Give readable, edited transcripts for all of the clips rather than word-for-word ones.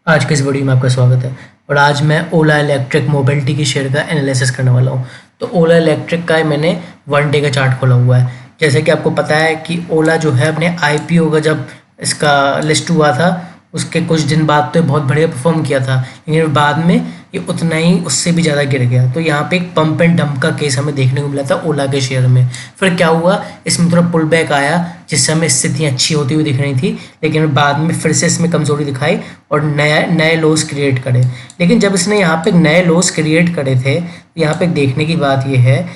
आज के इस वीडियो में आपका स्वागत है। और आज मैं ओला इलेक्ट्रिक मोबिलिटी की शेयर का एनालिसिस करने वाला हूँ। तो ओला इलेक्ट्रिक का मैंने 1 डे का चार्ट खोला हुआ है। जैसे कि आपको पता है कि ओला जो है अपने आईपीओ का जब इसका लिस्ट हुआ था उसके कुछ दिन बाद तो ये बहुत बढ़िया परफॉर्म किया था, लेकिन बाद में ये उतना ही उससे भी ज़्यादा गिर गया। तो यहाँ पे एक पंप एंड डंप का केस हमें देखने को मिला था ओला के शेयर में। फिर क्या हुआ, इसमें थोड़ा पुल बैक आया जिससे हमें स्थितियाँ अच्छी होती हुई दिख रही थी, लेकिन बाद में फिर से इसमें कमज़ोरी दिखाई और नए लोस क्रिएट करे। लेकिन जब इसने यहाँ पे नए लोस क्रिएट करे थे, यहाँ पे देखने की बात ये है,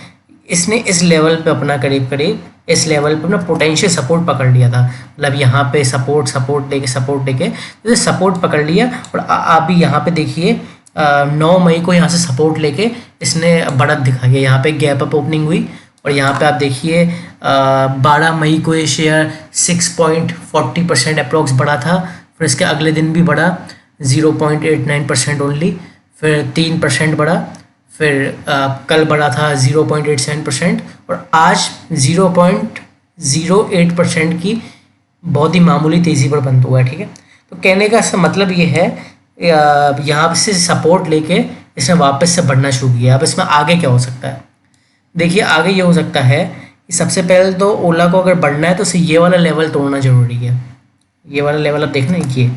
इसने इस लेवल पे अपना करीब इस लेवल पे अपना पोटेंशियल सपोर्ट पकड़ लिया था। मतलब यहाँ पे सपोर्ट लेके तो सपोर्ट पकड़ लिया। और अभी यहाँ पे देखिए 9 मई को यहाँ से सपोर्ट लेके इसने बढ़त दिखाई है। यहाँ पे गैप अप ओपनिंग हुई और यहाँ पे आप देखिए 12 मई को ये शेयर 6.40% अप्रोक्स बढ़ा था। फिर इसके अगले दिन भी बढ़ा 0.89% ओनली, फिर 3% बढ़ा, फिर कल बढ़ा था 0.87% और आज 0.08% की बहुत ही मामूली तेज़ी पर बंद हुआ है। ठीक है, तो कहने का मतलब ये है यहाँ से सपोर्ट लेके इसने वापस से बढ़ना शुरू किया। अब इसमें आगे क्या हो सकता है, देखिए आगे ये हो सकता है कि सबसे पहले तो ओला को अगर बढ़ना है तो इसे ये वाला लेवल तोड़ना ज़रूरी है। ये वाला लेवल आप देखना, ये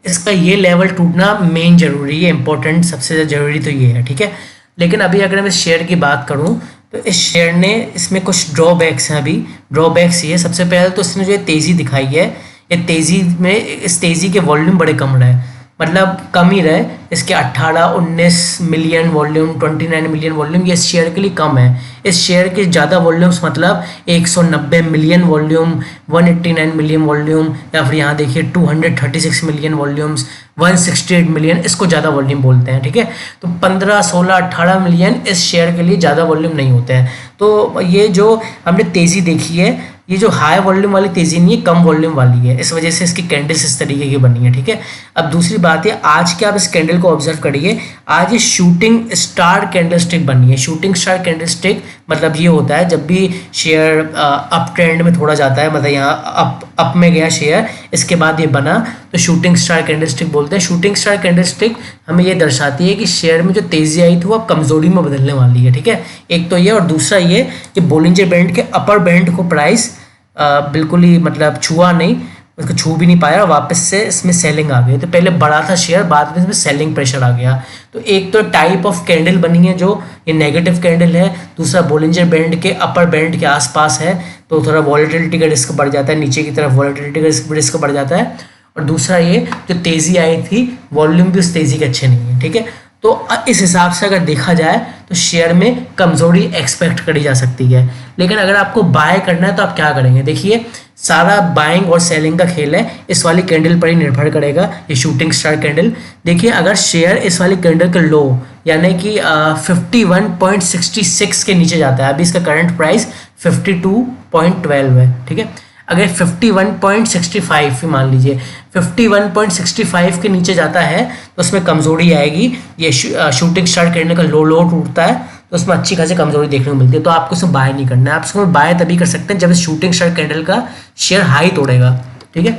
इसका ये लेवल टूटना मेन ज़रूरी है, इंपॉर्टेंट सबसे ज़्यादा ज़रूरी तो ये है। ठीक है, लेकिन अभी अगर मैं इस शेयर की बात करूं तो इस शेयर ने इसमें कुछ ड्रॉबैक्स हैं। अभी ड्रॉबैक्स ये, सबसे पहले तो इसने जो ये तेज़ी दिखाई है, ये तेज़ी में इस तेज़ी के वॉल्यूम बड़े कम रहे, मतलब कम ही रहे। इसके 18-19 मिलियन वॉल्यूम, 29 मिलियन वॉल्यूम, ये इस शेयर के लिए कम है। इस शेयर के ज़्यादा वॉल्यूम्स मतलब 190 मिलियन वॉल्यूम, 189 मिलियन वॉल्यूम, या फिर यहाँ देखिए 236 मिलियन वॉल्यूम्स, 168 मिलियन, इसको ज़्यादा वॉल्यूम बोलते हैं। ठीक है, तो 15, 16, 18 मिलियन इस शेयर के लिए ज़्यादा वॉल्यूम नहीं होते हैं। तो ये जो हमने तेज़ी देखी है, ये जो हाई वॉल्यूम वाली तेज़ी नहीं है, कम वॉल्यूम वाली है, इस वजह से इसकी कैंडल्स इस तरीके की बनी है। ठीक है, अब दूसरी बात है, आज के आप इस कैंडल को ऑब्जर्व करिए। आज ये शूटिंग स्टार कैंडल स्टिक बनी है। शूटिंग स्टार कैंडल स्टिक मतलब ये होता है जब भी शेयर अप ट्रेंड में थोड़ा जाता है, मतलब यहाँ अप में गया शेयर, इसके बाद ये बना तो शूटिंग स्टार कैंडल स्टिक बोलते हैं। शूटिंग स्टार कैंडल स्टिक हमें ये दर्शाती है कि शेयर में जो तेज़ी आई थी वो अब कमज़ोरी में बदलने वाली है। ठीक है, एक तो ये, और दूसरा ये कि बोलिंजर बैंड के अपर बैंड को प्राइस बिल्कुल ही मतलब छुआ नहीं, उसको छू भी नहीं पाया, वापस से इसमें सेलिंग आ गई। तो पहले बढ़ा था शेयर, बाद में इसमें सेलिंग प्रेशर आ गया। तो एक तो टाइप ऑफ कैंडल बनी है जो ये नेगेटिव कैंडल है, दूसरा बोलिंजर बैंड के अपर बैंड के आसपास है, तो थोड़ा वॉलेटिलिटी का रिस्क बढ़ जाता है, नीचे की तरफ वॉलेटिलिटी का रिस्क बढ़ जाता है। और दूसरा ये जो तेज़ी आई थी, वॉल्यूम भी उस तेज़ी के अच्छे नहीं है। ठीक है, तो इस हिसाब से अगर देखा जाए तो शेयर में कमज़ोरी एक्सपेक्ट करी जा सकती है। लेकिन अगर आपको बाय करना है तो आप क्या करेंगे, देखिए सारा बाइंग और सेलिंग का खेल है, इस वाली कैंडल पर ही निर्भर करेगा, ये शूटिंग स्टार कैंडल। देखिए अगर शेयर इस वाली कैंडल का लो यानी कि 51.66 के नीचे जाता है, अभी इसका करंट प्राइस 52.12 है। ठीक है, अगर 51.65 मान लीजिए 51.65 के नीचे जाता है तो उसमें कमज़ोरी आएगी। ये शूटिंग स्टार करने का लो टूटता है तो उसमें अच्छी खासी कमज़ोरी देखने को मिलती है, तो आपको उसमें बाय नहीं करना है। आप उसमें बाय तभी कर सकते हैं जब इस शूटिंग स्टार कैंडल का शेयर हाई तोड़ेगा। ठीक है,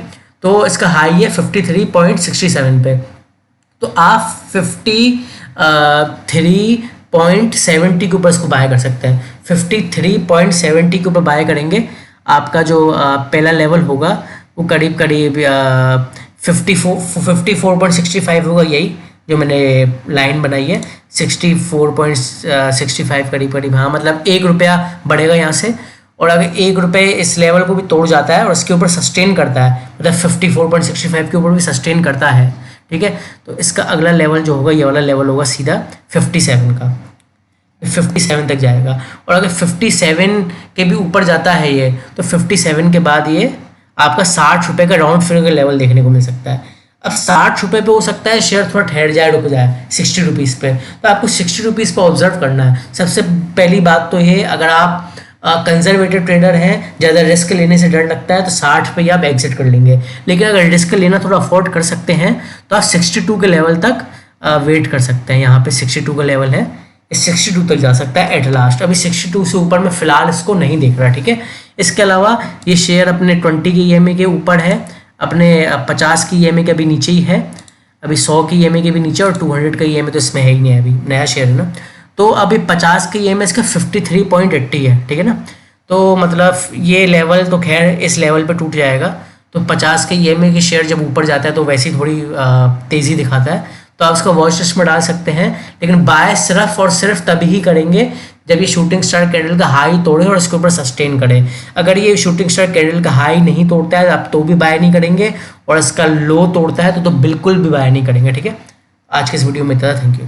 तो इसका हाई है 53.67 पे, तो आप 53.70 के ऊपर इसको बाय कर सकते हैं। 53.70 के ऊपर बाय करेंगे, आपका जो पहला लेवल होगा वो करीब 54.65 होगा, यही जो मैंने लाइन बनाई है 64.65 करीब। हाँ, मतलब ₹1 बढ़ेगा यहाँ से, और अगर ₹1 इस लेवल को भी तोड़ जाता है और इसके ऊपर सस्टेन करता है, मतलब 54.65 के ऊपर भी सस्टेन करता है, ठीक है, तो इसका अगला लेवल जो होगा, ये वाला लेवल होगा सीधा 57 का, 57 तक जाएगा। और अगर 57 के भी ऊपर जाता है ये, तो 57 के बाद ये आपका ₹60 का राउंड फिगर का लेवल देखने को मिल सकता है। अब ₹60 पे हो सकता है शेयर थोड़ा ठहर जाए, रुक जाए ₹60 पे, तो आपको ₹60 पे ऑब्जर्व करना है। सबसे पहली बात तो ये, अगर आप कंजर्वेटिव ट्रेडर हैं, ज़्यादा रिस्क लेने से डर लगता है, तो 60 पे ही आप एग्जिट कर लेंगे। लेकिन अगर रिस्क लेना थोड़ा अफोर्ड कर सकते हैं तो आप 62 के लेवल तक वेट कर सकते हैं। यहाँ पे 62 का लेवल है, 62 तक जा सकता है एट लास्ट। अभी 62 से ऊपर मैं फिलहाल इसको नहीं देख रहा। ठीक है, इसके अलावा ये शेयर अपने 20 के EMA के ऊपर है, अपने 50 की EMA के अभी नीचे ही है, अभी 100 की EMA के भी नीचे, और 200 का EMA तो इसमें है ही नहीं, अभी नया शेयर है ना। तो अभी 50 की EMA इसका 53.80 है, ठीक है ना। तो मतलब ये लेवल तो खैर इस लेवल पे टूट जाएगा, तो 50 के EMA के शेयर जब ऊपर जाता है तो वैसे ही थोड़ी तेज़ी दिखाता है, तो आप उसका वॉच लिस्ट में डाल सकते हैं। लेकिन बाय सिर्फ और सिर्फ तभी ही करेंगे जब ये शूटिंग स्टार कैंडल का हाई तोड़े और इसके ऊपर सस्टेन करे। अगर ये शूटिंग स्टार कैंडल का हाई नहीं तोड़ता है आप तो भी बाय नहीं करेंगे, और इसका लो तोड़ता है तो बिल्कुल भी बाय नहीं करेंगे, ठीक है। आज के इस वीडियो में इतना, थैंक यू।